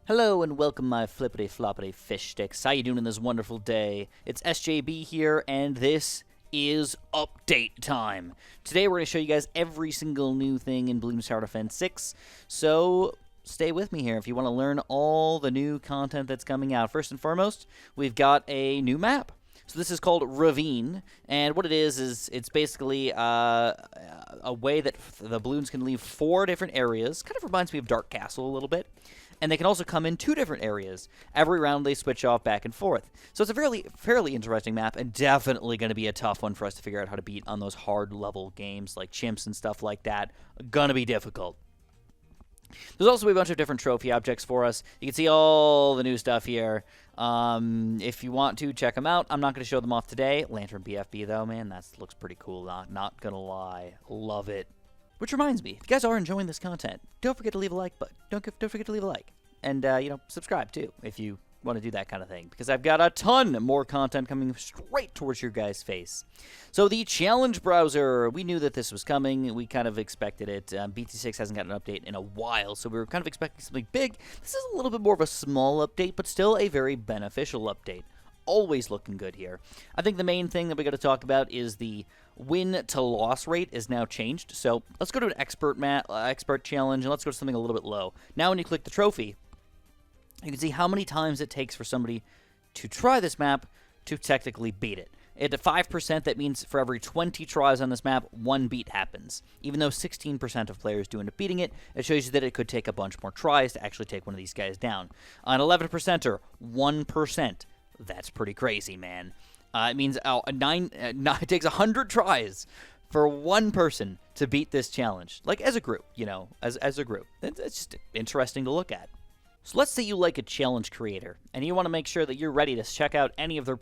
Hello and welcome, my flippity-floppity fish sticks. How you doing in this wonderful day? It's SJB here, and this is update time. Today we're going to show you guys every single new thing in Bloons TD6, so stay with me here if you want to learn all the new content that's coming out. First and foremost, we've got a new map. So this is called Ravine, and what it is it's basically a way that the balloons can leave 4 different areas. Kind of reminds me of Dark Castle a little bit. And they can also come in 2 different areas. Every round they switch off back and forth. So it's a fairly interesting map, and definitely going to be a tough one for us to figure out how to beat on those hard level games like chimps and stuff like that. Gonna be difficult. There's also a bunch of different trophy objects for us. You can see all the new stuff here. If you want to, check them out. I'm not going to show them off today. Lantern BFB, though, man, that looks pretty cool. Not going to lie. Love it. Which reminds me, if you guys are enjoying this content, don't forget to leave a like button. Don't forget to leave a like. And, subscribe, too, if you want to do that kind of thing. Because I've got a ton more content coming straight towards your guys' face. So, the challenge browser. We knew that this was coming. We kind of expected it. BTD6 hasn't gotten an update in a while, so we were kind of expecting something big. This is a little bit more of a small update, but still a very beneficial update. Always looking good here. I think the main thing that we got to talk about is the win to loss rate is now changed. So let's go to an expert challenge, and let's go to something a little bit low. Now when you click the trophy, you can see how many times it takes for somebody to try this map to technically beat it. At 5%, that means for every 20 tries on this map, 1 beat happens. Even though 16% of players do end up beating it, it shows you that it could take a bunch more tries to actually take one of these guys down. An 11%er, 1%. That's pretty crazy, man. It means it takes 100 tries for 1 person to beat this challenge. Like, as a group, as a group. It's just interesting to look at. So let's say you like a challenge creator, and you want to make sure that you're ready to check out any of their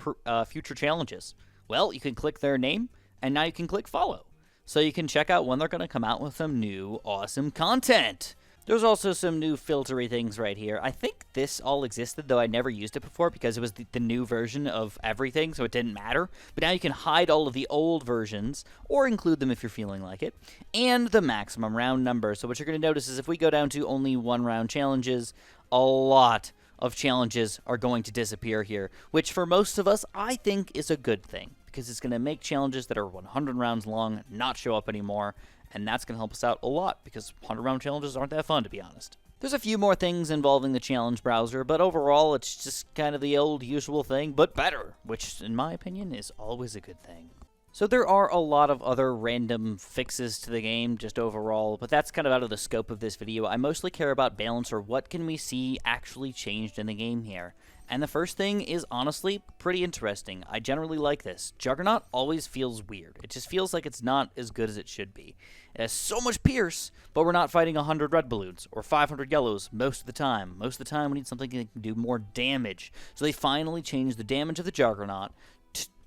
future challenges. Well, you can click their name, and now you can click follow. So you can check out when they're going to come out with some new awesome content. There's also some new filtery things right here. I think this all existed, though I never used it before because it was the new version of everything, so it didn't matter. But now you can hide all of the old versions, or include them if you're feeling like it, and the maximum round number. So what you're going to notice is if we go down to only 1-round challenges, a lot of challenges are going to disappear here, which for most of us, I think is a good thing, because it's going to make challenges that are 100 rounds long not show up anymore. And that's going to help us out a lot, because 100-round challenges aren't that fun, to be honest. There's a few more things involving the challenge browser, but overall, it's just kind of the old usual thing, but better, which, in my opinion, is always a good thing. So there are a lot of other random fixes to the game, just overall, but that's kind of out of the scope of this video. I mostly care about balance, or what can we see actually changed in the game here. And the first thing is honestly pretty interesting. I generally like this. Juggernaut always feels weird. It just feels like it's not as good as it should be. It has so much pierce, but we're not fighting 100 red balloons or 500 yellows most of the time. Most of the time we need something that can do more damage. So they finally changed the damage of the Juggernaut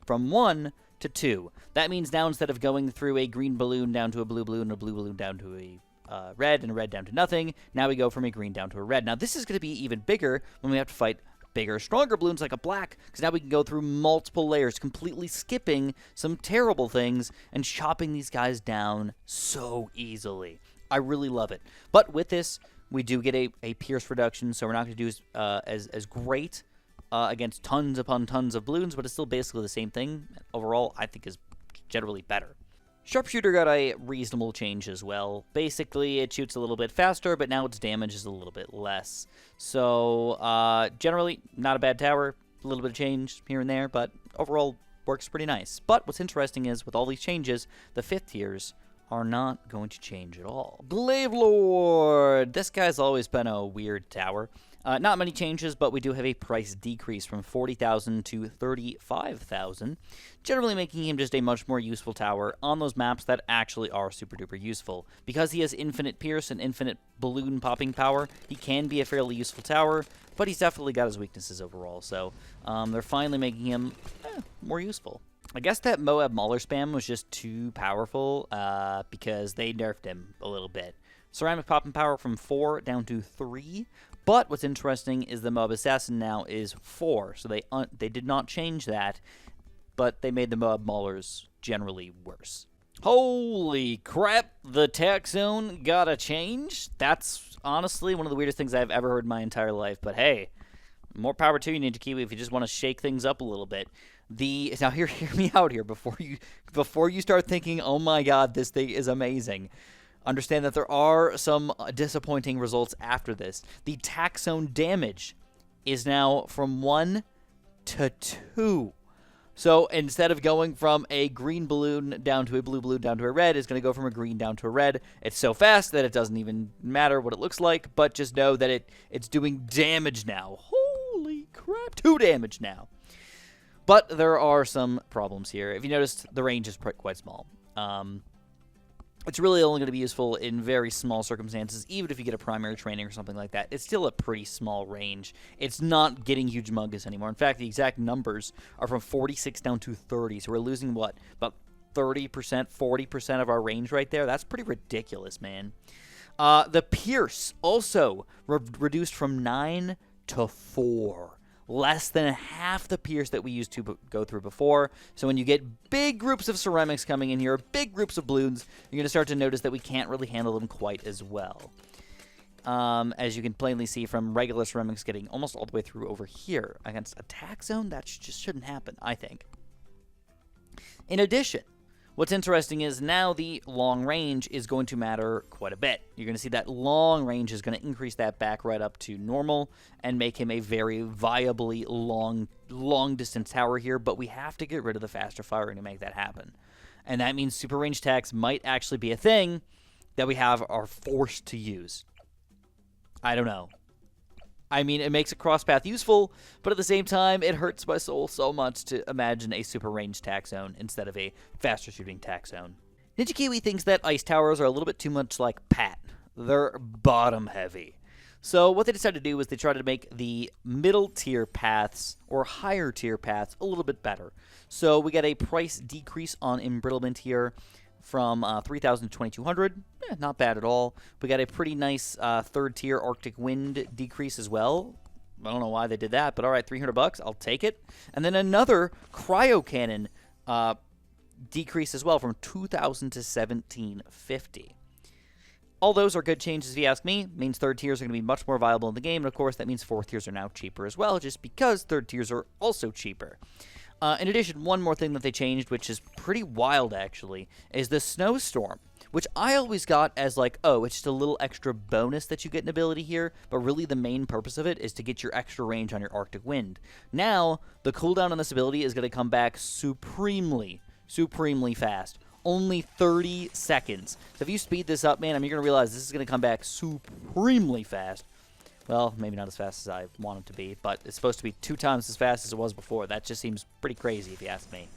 from 1 to 2. That means now instead of going through a green balloon down to a blue balloon, and a blue balloon down to a red, and a red down to nothing, now we go from a green down to a red. Now this is going to be even bigger when we have to fight bigger, stronger balloons like a black, because now we can go through multiple layers, completely skipping some terrible things and chopping these guys down so easily. I really love it. But with this, we do get a pierce reduction, so we're not going to do as great against tons upon tons of balloons, but it's still basically the same thing. Overall, I think is generally better. Sharpshooter got a reasonable change as well. Basically, it shoots a little bit faster, but now its damage is a little bit less. So, generally, not a bad tower. A little bit of change here and there, but overall, works pretty nice. But what's interesting is, with all these changes, the 5th tiers are not going to change at all. Glaive Lord! This guy's always been a weird tower. Not many changes, but we do have a price decrease from 40,000 to 35,000, generally making him just a much more useful tower on those maps that actually are super duper useful. Because he has infinite pierce and infinite balloon popping power, he can be a fairly useful tower, but he's definitely got his weaknesses overall, so they're finally making him more useful. I guess that Moab mauler spam was just too powerful because they nerfed him a little bit. Ceramic popping power from 4 down to 3. But what's interesting is the Moab Assassin now is 4, so they did not change that, but they made the Moab Maulers generally worse. Holy crap, the Tack zone got a change? That's honestly one of the weirdest things I've ever heard in my entire life. But hey, more power to you, Ninja Kiwi, if you just want to shake things up a little bit. Now hear me out here before you start thinking, oh my god, this thing is amazing. Understand that there are some disappointing results after this. The Tack zone damage is now from 1 to 2. So instead of going from a green balloon down to a blue balloon down to a red, it's going to go from a green down to a red. It's so fast that it doesn't even matter what it looks like, but just know that it's doing damage now. Holy crap, 2 damage now. But there are some problems here. If you noticed, the range is quite small. It's really only going to be useful in very small circumstances, even if you get a primary training or something like that. It's still a pretty small range. It's not getting humongous anymore. In fact, the exact numbers are from 46 down to 30. So we're losing, what, about 30%, 40% of our range right there? That's pretty ridiculous, man. The Pierce also reduced from 9 to 4. Less than half the Pierce that we used to go through before. So when you get big groups of ceramics coming in here, big groups of balloons, you're going to start to notice that we can't really handle them quite as well. As you can plainly see from regular ceramics getting almost all the way through over here. Against a Tack zone, that just shouldn't happen, I think. In addition, what's interesting is now the long range is going to matter quite a bit. You're going to see that long range is going to increase that back right up to normal and make him a very viably long distance tower here, but we have to get rid of the faster firing to make that happen. And that means super range tacks might actually be a thing that we are forced to use. I don't know. I mean, it makes a cross path useful, but at the same time, it hurts my soul so much to imagine a super range tack zone instead of a faster shooting tack zone. Ninja Kiwi thinks that ice towers are a little bit too much like Pat. They're bottom heavy. So what they decided to do was they tried to make the middle tier paths or higher tier paths a little bit better. So we got a price decrease on embrittlement here from 3,000 to 2,200. Not bad at all. We got a pretty nice third tier Arctic Wind decrease as well. I don't know why they did that, but all right, $300, I'll take it. And then another cryo cannon decrease as well from 2,000 to 1,750. All those are good changes if you ask me. It means third tiers are going to be much more viable in the game, and of course that means fourth tiers are now cheaper as well, just because third tiers are also cheaper. In addition, one more thing that they changed, which is pretty wild actually, is the Snowstorm, which I always got as like, oh, it's just a little extra bonus that you get an ability here, but really the main purpose of it is to get your extra range on your Arctic Wind. Now, the cooldown on this ability is going to come back supremely fast. Only 30 seconds. So if you speed this up, man, you're going to realize this is going to come back supremely fast. Well, maybe not as fast as I want it to be, but it's supposed to be 2 times as fast as it was before. That just seems pretty crazy if you ask me.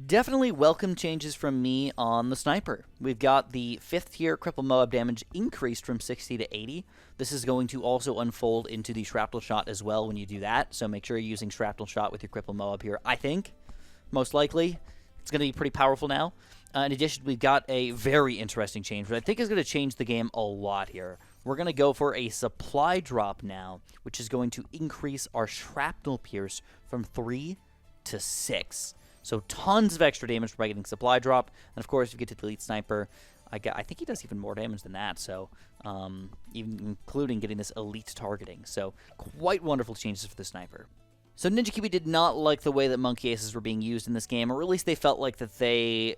Definitely welcome changes from me on the sniper. We've got the 5th tier cripple Moab damage increased from 60 to 80. This is going to also unfold into the shrapnel shot as well when you do that, so make sure you're using shrapnel shot with your cripple Moab here. I think, most likely, it's going to be pretty powerful now. In addition, we've got a very interesting change, which I think is going to change the game a lot here. We're going to go for a supply drop now, which is going to increase our shrapnel pierce from 3 to 6. So tons of extra damage by getting supply drop. And of course, if you get to the elite sniper, I think he does even more damage than that. So even including getting this elite targeting. So quite wonderful changes for the sniper. So Ninja Kiwi did not like the way that monkey aces were being used in this game, or at least they felt like that they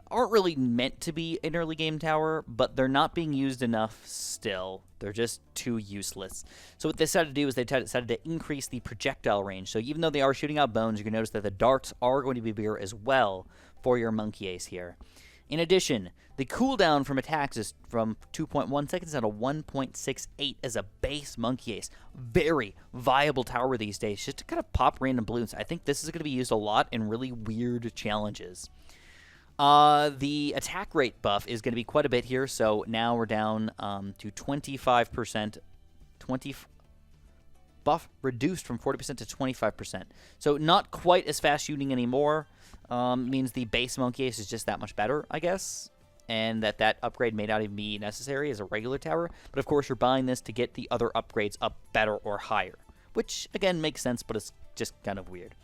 aren't really meant to be an early game tower, but they're not being used enough still. They're just too useless. So what they decided to do is they decided to increase the projectile range. So even though they are shooting out bones, you can notice that the darts are going to be bigger as well for your monkey ace here. In addition, the cooldown from attacks is from 2.1 seconds down to 1.68 as a base monkey ace. Very viable tower these days, just to kind of pop random balloons. I think this is going to be used a lot in really weird challenges. The attack rate buff is going to be quite a bit here, so now we're down to 25%. Buff reduced from 40% to 25%. So not quite as fast shooting anymore. Means the base monkey ace is just that much better, I guess. And that upgrade may not even be necessary as a regular tower. But of course, you're buying this to get the other upgrades up better or higher, which, again, makes sense, but it's just kind of weird.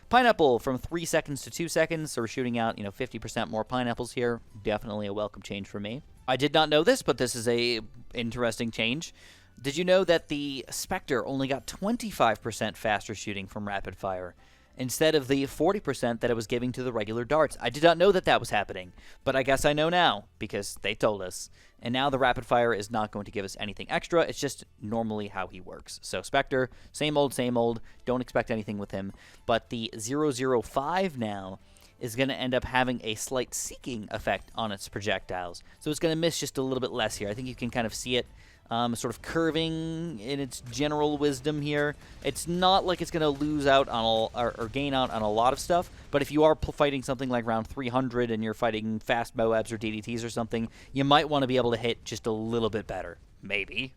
Pineapple from 3 seconds to 2 seconds, so we're shooting out, 50% more pineapples here. Definitely a welcome change for me. I did not know this, but this is a interesting change. Did you know that the Spectre only got 25% faster shooting from rapid fire instead of the 40% that it was giving to the regular darts? I did not know that that was happening, but I guess I know now because they told us. And now the rapid fire is not going to give us anything extra. It's just normally how he works. So Spectre, same old, same old. Don't expect anything with him. But the 005 now is going to end up having a slight seeking effect on its projectiles. So it's going to miss just a little bit less here. I think you can kind of see it sort of curving in its general wisdom here. It's not like it's going to lose out on all, or gain out on a lot of stuff, but if you are fighting something like round 300 and you're fighting fast Moabs or DDTs or something, you might want to be able to hit just a little bit better. Maybe.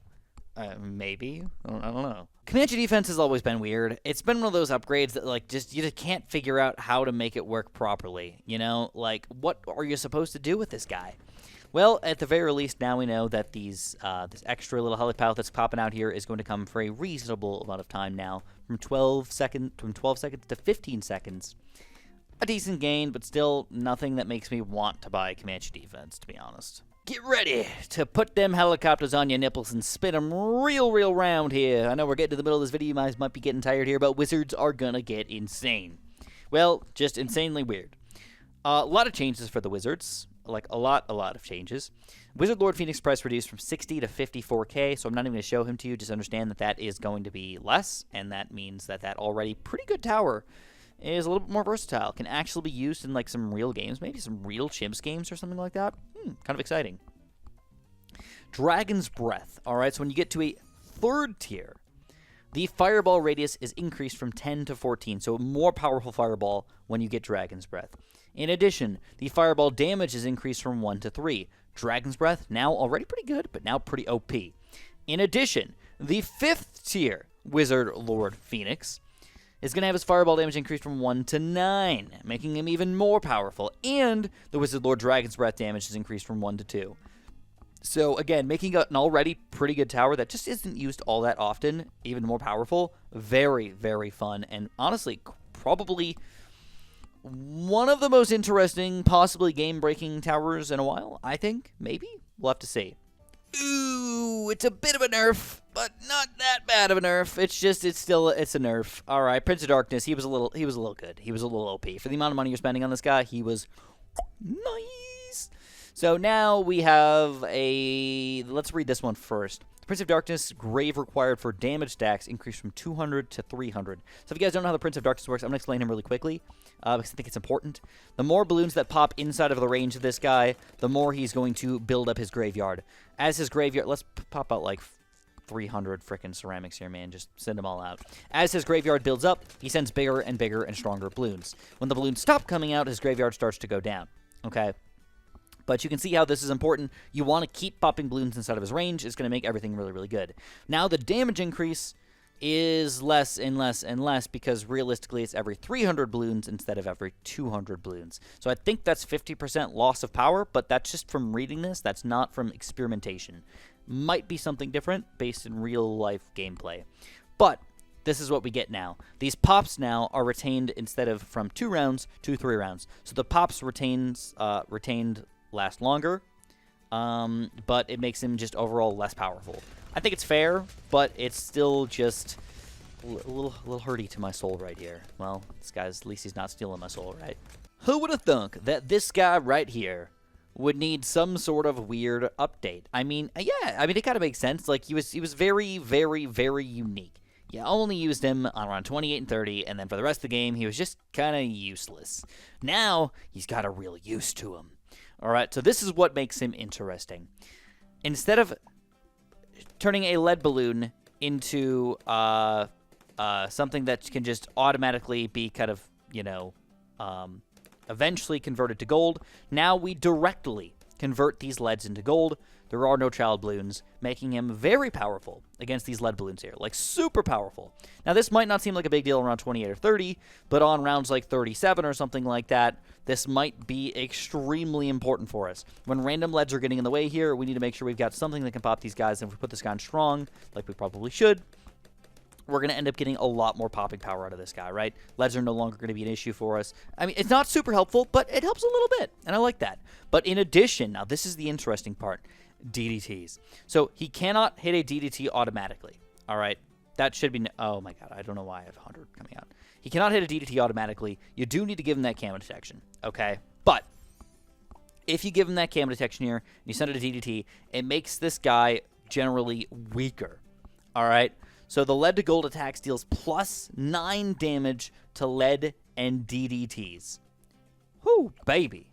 Maybe. I don't know. Comanche defense has always been weird. It's been one of those upgrades that, like, you just can't figure out how to make it work properly. Like, what are you supposed to do with this guy? Well, at the very least, now we know that this extra little helipad that's popping out here is going to come for a reasonable amount of time now, from 12 seconds to 15 seconds. A decent gain, but still nothing that makes me want to buy Comanche defense, to be honest. Get ready to put them helicopters on your nipples and spin them real round here. I know we're getting to the middle of this video, you guys might be getting tired here, but wizards are gonna get insane. Well, just insanely weird. A lot of changes for the wizards. Like, a lot of changes. Wizard Lord Phoenix price reduced from 60 to 54k, so I'm not even going to show him to you. Just understand that that is going to be less, and that means that that already pretty good tower is a little bit more versatile. Can actually be used in, like, some real games, maybe some real chimps games or something like that. Kind of exciting. Dragon's Breath. All right, so when you get to a 3rd tier, the fireball radius is increased from 10 to 14, so a more powerful fireball when you get Dragon's Breath. In addition, the fireball damage is increased from 1 to 3. Dragon's Breath, now already pretty good, but now pretty OP. In addition, the 5th tier Wizard Lord Phoenix is going to have his fireball damage increased from 1 to 9, making him even more powerful. And the Wizard Lord Dragon's Breath damage is increased from 1 to 2. So, again, making an already pretty good tower that just isn't used all that often even more powerful. Very, very fun. And honestly, probably one of the most interesting, possibly game-breaking towers in a while, I think. Maybe? We'll have to see. Ooh, it's a bit of a nerf, but not that bad of a nerf. It's a nerf. All right, Prince of Darkness, he was a little good. He was a little OP. For the amount of money you're spending on this guy, he was nice. So now we have let's read this one first. Prince of Darkness, Glaive required for damage stacks increased from 200 to 300. So if you guys don't know how the Prince of Darkness works, I'm going to explain him really quickly, because I think it's important. The more balloons that pop inside of the range of this guy, the more he's going to build up his graveyard. As his graveyard, let's pop out like 300 frickin' ceramics here, man. Just send them all out. As his graveyard builds up, he sends bigger and bigger and stronger balloons. When the balloons stop coming out, his graveyard starts to go down. Okay? But you can see how this is important. You want to keep popping balloons inside of his range. It's going to make everything really, really good. Now the damage increase is less and less and less because realistically it's every 300 balloons instead of every 200 balloons. So I think that's 50% loss of power, but that's just from reading this. That's not from experimentation. Might be something different based in real-life gameplay. But this is what we get now. These pops now are retained instead of from 2 rounds to 3 rounds. So the pops retained last longer, but it makes him just overall less powerful. I think it's fair, but it's still just a little hurty to my soul right here. Well, this guy's, at least he's not stealing my soul, right? Who would have thunk that this guy right here would need some sort of weird update? I mean, yeah, I mean, it kind of makes sense. Like, he was very, very, very unique. You only used him on around 28 and 30, and then for the rest of the game, he was just kind of useless. Now, he's got a real use to him. All right, so this is what makes him interesting. Instead of turning a lead balloon into something that can just automatically be kind of, eventually converted to gold, now we directly convert these leads into gold. There are no child balloons, making him very powerful against these lead balloons here, like super powerful. Now, this might not seem like a big deal around 28 or 30, but on rounds like 37 or something like that, this might be extremely important for us. When random leads are getting in the way here, we need to make sure we've got something that can pop these guys, and if we put this guy on strong, like we probably should, we're going to end up getting a lot more popping power out of this guy, right? Leads are no longer going to be an issue for us. I mean, it's not super helpful, but it helps a little bit, and I like that. But in addition, now this is the interesting part, DDTs. So he cannot hit a DDT automatically, all right? That should be, oh my god, I don't know why I have 100 coming out. He cannot hit a DDT automatically. You do need to give him that camo detection, okay? But if you give him that camo detection here, and you send it a DDT, it makes this guy generally weaker, all right? So the lead to gold attacks deals plus 9 damage to lead and DDTs. Whoo, baby.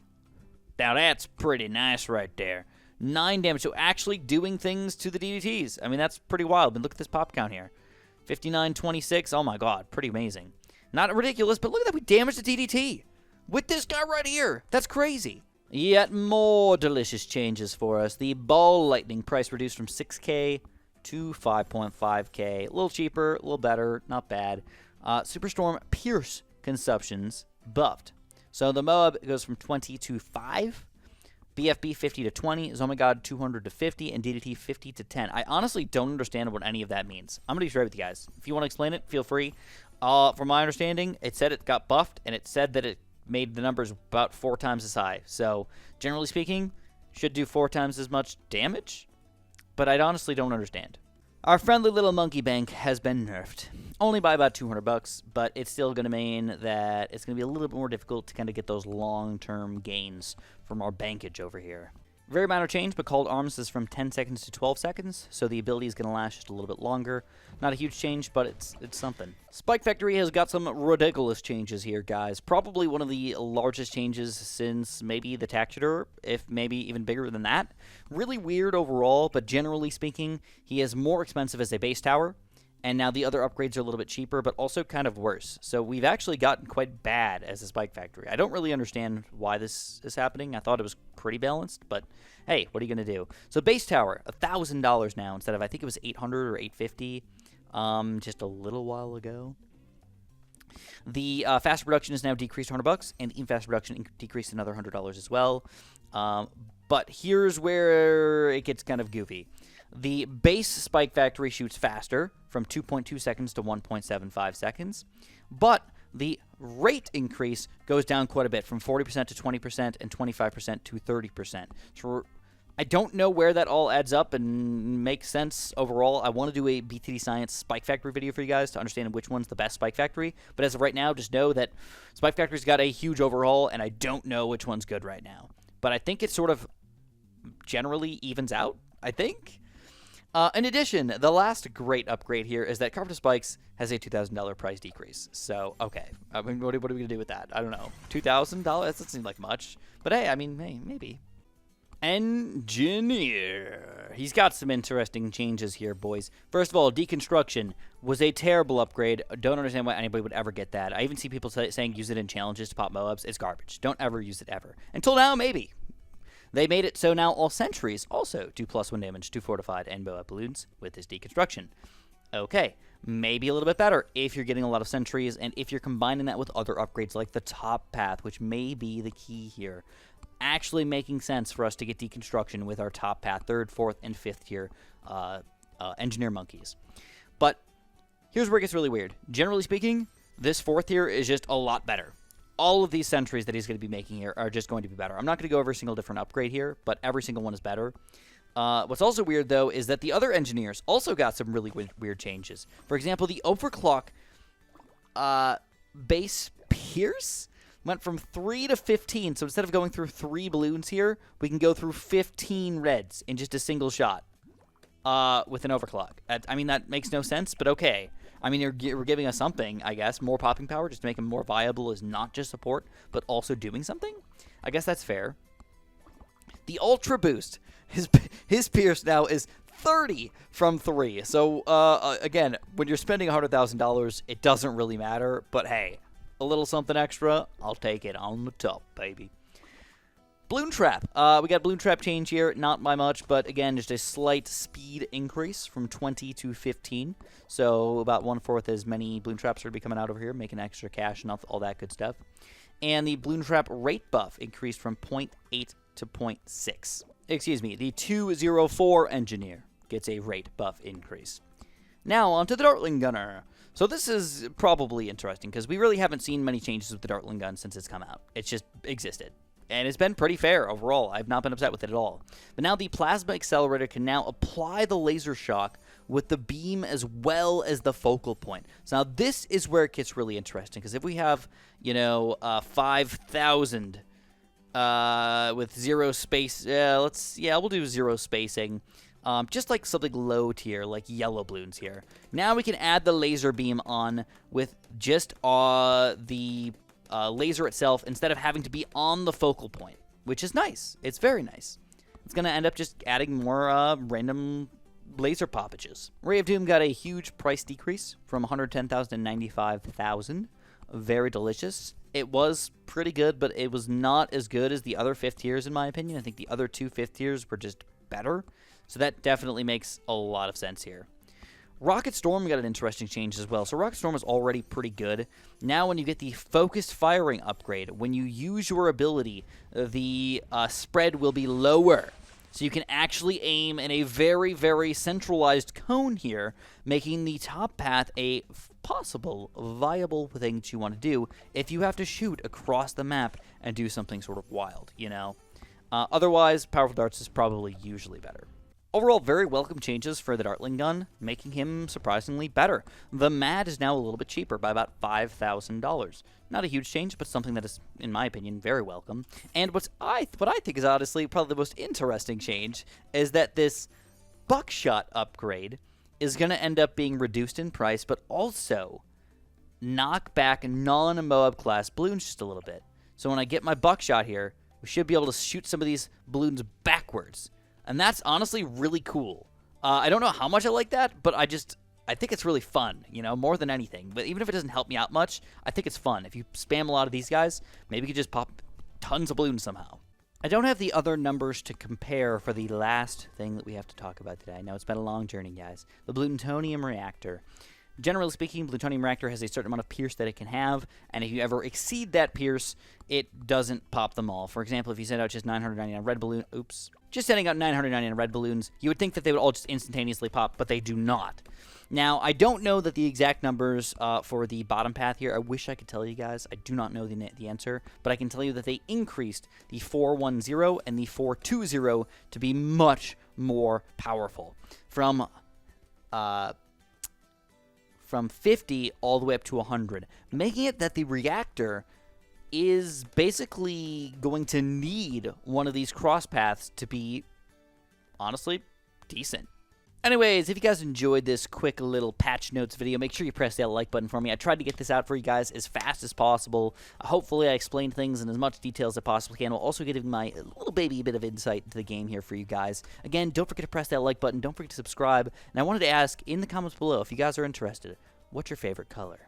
Now that's pretty nice right there. 9 damage, so actually doing things to the DDTs. I mean, that's pretty wild. But look at this pop count here. 59-26, oh my god, pretty amazing. Not ridiculous, but look at that, we damaged the DDT. With this guy right here, that's crazy. Yet more delicious changes for us. The ball lightning price reduced from 6k to 5.5k. A little cheaper, a little better, not bad. Superstorm Pierce consumptions buffed. So the Moab goes from 20 to 5. BFB 50 to 20, Zomagod 200 to 50, and DDT 50 to 10. I honestly don't understand what any of that means. I'm going to be straight with you guys. If you want to explain it, feel free. From my understanding, it said it got buffed, and it said that it made the numbers about 4 times as high. So, generally speaking, should do 4 times as much damage, but I honestly don't understand. Our friendly little monkey bank has been nerfed. Only by about $200, but it's still going to mean that it's going to be a little bit more difficult to kind of get those long-term gains from our bankage over here. Very minor change, but called arms is from 10 seconds to 12 seconds, so the ability is going to last just a little bit longer. Not a huge change, but it's something. Spike Factory has got some ridiculous changes here, guys. Probably one of the largest changes since maybe the Tack, if maybe even bigger than that. Really weird overall, but generally speaking, he is more expensive as a base tower, and now the other upgrades are a little bit cheaper, but also kind of worse. So we've actually gotten quite bad as a Spike Factory. I don't really understand why this is happening. I thought it was pretty balanced, but hey, what are you going to do? So base tower, $1,000 now instead of, I think it was $800 or $850 just a little while ago. The fast production is now decreased $100, and the fast production decreased another $100 as well. But here's where it gets kind of goofy. The base Spike Factory shoots faster, from 2.2 seconds to 1.75 seconds, but the rate increase goes down quite a bit, from 40% to 20% and 25% to 30%. So I don't know where that all adds up and makes sense overall. I want to do a BTD Science Spike Factory video for you guys to understand which one's the best Spike Factory, but as of right now, just know that Spike Factory's got a huge overhaul, and I don't know which one's good right now. But I think it sort of generally evens out, I think. In addition, the last great upgrade here is that Carpet Spikes has a $2,000 price decrease. So, okay. I mean, what are we going to do with that? I don't know. $2,000? That doesn't seem like much. But hey, I mean, hey, maybe. Engineer. He's got some interesting changes here, boys. First of all, Deconstruction was a terrible upgrade. Don't understand why anybody would ever get that. I even see people saying use it in challenges to pop Moabs. It's garbage. Don't ever use it ever. Until now, maybe. They made it so now all sentries also do +1 damage to fortified and Moab balloons with this Deconstruction. Okay, maybe a little bit better if you're getting a lot of sentries and if you're combining that with other upgrades like the top path, which may be the key here. Actually making sense for us to get Deconstruction with our top path, 3rd, 4th, and 5th tier engineer monkeys. But here's where it gets really weird. Generally speaking, this 4th tier is just a lot better. All of these sentries that he's going to be making here are just going to be better. I'm not going to go over a single different upgrade here, but every single one is better. What's also weird, though, is that the other engineers also got some really weird changes. For example, the overclock base Pierce went from 3 to 15. So instead of going through 3 balloons here, we can go through 15 reds in just a single shot with an overclock. I mean, that makes no sense, but okay. I mean, you're giving us something, I guess. More popping power just to make him more viable as not just support, but also doing something? I guess that's fair. The Ultra Boost. His Pierce now is 30 from 3. So, again, when you're spending $100,000, it doesn't really matter. But, hey, a little something extra, I'll take it on the top, baby. Bloon Trap. We got Bloon Trap change here, not by much, but again, just a slight speed increase from 20 to 15. So about 1/4 as many Bloon Traps are going to be coming out over here, making extra cash and all that good stuff. And the Bloon Trap rate buff increased from 0.8 to 0.6. Excuse me, the 204 engineer gets a rate buff increase. Now, on to the Dartling gunner. So this is probably interesting, because we really haven't seen many changes with the Dartling gun since it's come out. It's just existed. And it's been pretty fair overall. I've not been upset with it at all. But now the Plasma Accelerator can now apply the laser shock with the beam as well as the focal point. So now this is where it gets really interesting, because if we have, 5,000 with zero space, we'll do zero spacing. Just like something low tier, like yellow balloons here. Now we can add the laser beam on with just the laser itself instead of having to be on the focal point, which is nice. It's very nice. It's going to end up just adding more random laser poppages. Ray of Doom got a huge price decrease from 110,000 to 95,000. Very delicious. It was pretty good, but it was not as good as the other 5th tiers in my opinion. I think the other 2 5th tiers were just better. So that definitely makes a lot of sense here. Rocket Storm got an interesting change as well. So Rocket Storm is already pretty good. Now when you get the focused firing upgrade, when you use your ability, the spread will be lower. So you can actually aim in a very, very centralized cone here, making the top path a possible, viable thing that you want to do if you have to shoot across the map and do something sort of wild, Otherwise, Powerful Darts is probably usually better. Overall, very welcome changes for the Dartling gun, making him surprisingly better. The MAD is now a little bit cheaper by about $5,000. Not a huge change, but something that is, in my opinion, very welcome. And what I think is honestly probably the most interesting change is that this buckshot upgrade is going to end up being reduced in price, but also knock back non-Moab class balloons just a little bit. So when I get my buckshot here, we should be able to shoot some of these balloons backwards. And that's honestly really cool. I don't know how much I like that, but I think it's really fun, more than anything. But even if it doesn't help me out much, I think it's fun. If you spam a lot of these guys, maybe you could just pop tons of balloons somehow. I don't have the other numbers to compare for the last thing that we have to talk about today. I know it's been a long journey, guys. The plutonium reactor. Generally speaking, plutonium reactor has a certain amount of pierce that it can have, and if you ever exceed that pierce, it doesn't pop them all. For example, if you send out just 999 red balloons, just sending out 999 red balloons, you would think that they would all just instantaneously pop, but they do not. Now, I don't know that the exact numbers for the bottom path here. I wish I could tell you guys. I do not know the answer, but I can tell you that they increased the 410 and the 420 to be much more powerful. From 50 all the way up to 100, making it that the reactor is basically going to need one of these cross paths to be, honestly, decent. Anyways, if you guys enjoyed this quick little patch notes video, make sure you press that like button for me. I tried to get this out for you guys as fast as possible. Hopefully I explained things in as much detail as I possibly can, while also giving my little baby a bit of insight into the game here for you guys. Again, don't forget to press that like button. Don't forget to subscribe. And I wanted to ask in the comments below, if you guys are interested, what's your favorite color?